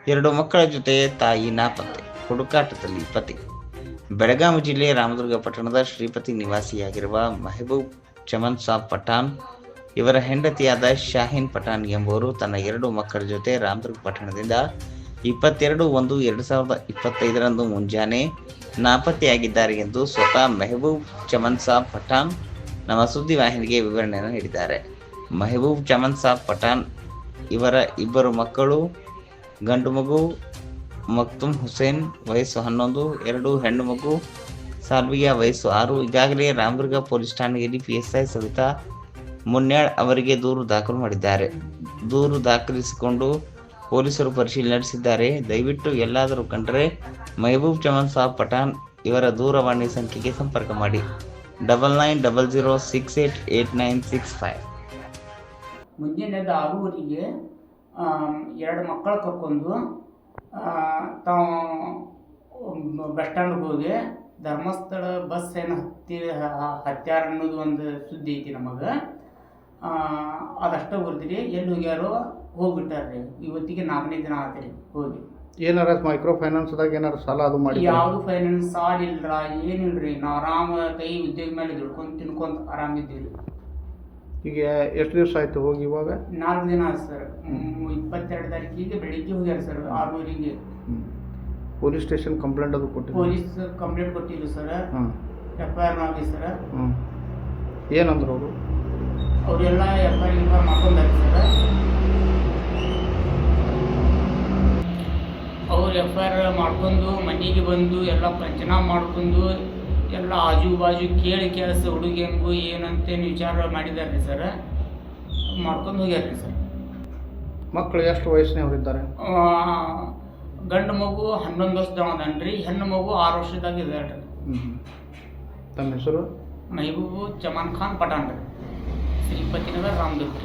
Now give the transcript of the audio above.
2 ಮಕ್ಕಳ ಜೊತೆ ತಾಯಿ ನಾಪತ್ತೆ, ಹುಡುಕಾಟದಲ್ಲಿ ಪತಿ. ಬೆಳಗಾವಿ ಜಿಲ್ಲೆ ರಾಮದುರ್ಗ ಪಟ್ಟಣದ ಶ್ರೀಪತಿ ನಿವಾಸಿಯಾಗಿರುವ ಮೆಹಬೂಬ್ ಚಮನ್ ಸಾಬ್ ಪಠಾಣ್ ಇವರ ಹೆಂಡತಿಯಾದ ಶಾಹೀನ್ ಪಠಾಣ್ ಎಂಬುವರು ತನ್ನ 2 ಮಕ್ಕಳ ಜೊತೆ ರಾಮದುರ್ಗ ಪಟ್ಟಣದಿಂದ 22/1/2025 ಮುಂಜಾನೆ ನಾಪತ್ತೆಯಾಗಿದ್ದಾರೆ ಎಂದು ಸ್ವತಃ ಮೆಹಬೂಬ್ ಚಮನ್ ಸಾಬ್ ಪಠಾಣ್ ನಮ್ಮ ಸುದ್ದಿವಾಹಿನಿಗೆ ವಿವರಣೆಯನ್ನು ನೀಡಿದ್ದಾರೆ. ಮೆಹಬೂಬ್ ಚಮನ್ ಸಾಬ್ ಪಠಾಣ್ ಇವರ 2 ಮಕ್ಕಳು, ಗಂಡು ಮಗು ಮಕ್ತುಮ್ ಹುಸೇನ್ ವಯಸ್ಸು 11, 2 ಹೆಣ್ಣು ಮಗು ಸಾಲ್ವಿಯಾ ವಯಸ್ಸು 6. ಈಗಾಗಲೇ ರಾಮದುರ್ಗ ಪೊಲೀಸ್ ಠಾಣೆಯಲ್ಲಿ PSI ಸವಿತಾ ಮುನ್ಯಾಳ್ ಅವರಿಗೆ ದೂರು ದಾಖಲು ಮಾಡಿದ್ದಾರೆ. ದೂರು ದಾಖಲಿಸಿಕೊಂಡು ಪೊಲೀಸರು ಪರಿಶೀಲನೆ ನಡೆಸಿದ್ದಾರೆ. ದಯವಿಟ್ಟು ಎಲ್ಲಾದರೂ ಕಂಡರೆ ಮೆಹಬೂಬ್ ಚಮನ್ ಸಾಬ್ ಪಠಾಣ್ ಇವರ ದೂರವಾಣಿ ಸಂಖ್ಯೆಗೆ ಸಂಪರ್ಕ ಮಾಡಿ 9900688965. ಮುಂಜಾನೆ 6:00 2 ಮಕ್ಕಳು ಕರ್ಕೊಂಡು ತಾವು ಬಸ್ ಸ್ಟ್ಯಾಂಡ್ಗೆ ಹೋಗಿ ಧರ್ಮಸ್ಥಳ ಬಸ್ ಏನು ಹತ್ಯಾರ ಅನ್ನೋದು ಒಂದು ಸುದ್ದಿ ಐತಿ ನಮಗೆ. ಅದಷ್ಟೇ ಬರ್ತೀರಿ ಎಲ್ಲಿ ಹೋಗ್ಯಾರೋ ಹೋಗ್ಬಿಟ್ಟಾರ್ರಿ. ಇವತ್ತಿಗೆ 4ನೇ ದಿನ ಆತ್ರಿ ಹೋಗಿ. ಏನಾರ ಮೈಕ್ರೋ ಫೈನಾನ್ಸ್ದಾಗ ಏನಾರು ಸಾಲ ಅದು ಮಾಡಿ? ಯಾವುದು ಫೈನಾನ್ಸ್ ಸಾಲ ಇಲ್ರ, ಏನಿಲ್ರಿ. ನಾವು ಆರಾಮ ಕೈ ಉದ್ಯೋಗ ಮೇಲೆ ದುಡ್ಕೊಂಡು ತಿನ್ಕೊಂತ ಆರಾಮಿದ್ದೀವಿ. ಈಗ ಎಷ್ಟು ದಿವಸ ಆಯ್ತು ಹೋಗಿ? ಇವಾಗ 4 ದಿನ ಆಯ್ತು ಸರ್. 22 ತಾರೀಕಿಗೆ ಬೆಳಿಗ್ಗೆ ಹೋಗ್ಯಾರ ಸರ್ 6:00. ಪೊಲೀಸ್ ಸ್ಟೇಷನ್ ಕಂಪ್ಲೇಂಟ್ ಅದು ಕೊಟ್ಟಿದ್ದು? ಪೊಲೀಸ್ ಕಂಪ್ಲೇಂಟ್ ಕೊಟ್ಟಿದ್ರು ಸರ್. FIR ಮಾಡಿ ಸರ್. ಏನಂದ್ರು ಅವರು? ಅವರೆಲ್ಲ FIR ಮಾಡ್ಕೊಂಡಾರೆ ಸರ್. ಅವ್ರು FIR ಮಾಡ್ಕೊಂಡು ಮನೆಗೆ ಬಂದು ಎಲ್ಲ ಪಂಚನಾಮ ಮಾಡ್ಕೊಂಡು ಎಲ್ಲ ಆಜು ಬಾಜು ಕೇಳಿ ಕೆಲಸ ಹುಡುಗಿ ಹೆಂಗು ಏನಂತೇನು ವಿಚಾರ ಮಾಡಿದ್ದಾರೆ ಸರ್. ಮಾಡ್ಕೊಂಡು ಹೋಗ್ಯಾರ್ರಿ ಸರ್. ಮಕ್ಕಳು ಎಷ್ಟು ವಯಸ್ಸಿನವ್ರು ಇದ್ದಾರೆ? ಗಂಡು ಮಗು 11 ವರ್ಷದವನನ್ರಿ, ಹೆಣ್ಣು ಮಗು 6 ವರ್ಷದಾಗ ಇದ್ದಾಳ್ರಿ. ತಮ್ಮ ಹೆಸರು? ಮೆಹಬೂಬ್ ಚಮನ್ ಖಾನ್ ಪಠಾಣ್ ರೀ, ಶ್ರೀಪತಿ ನಗರ್ ರಾಮದುರ್ಗ.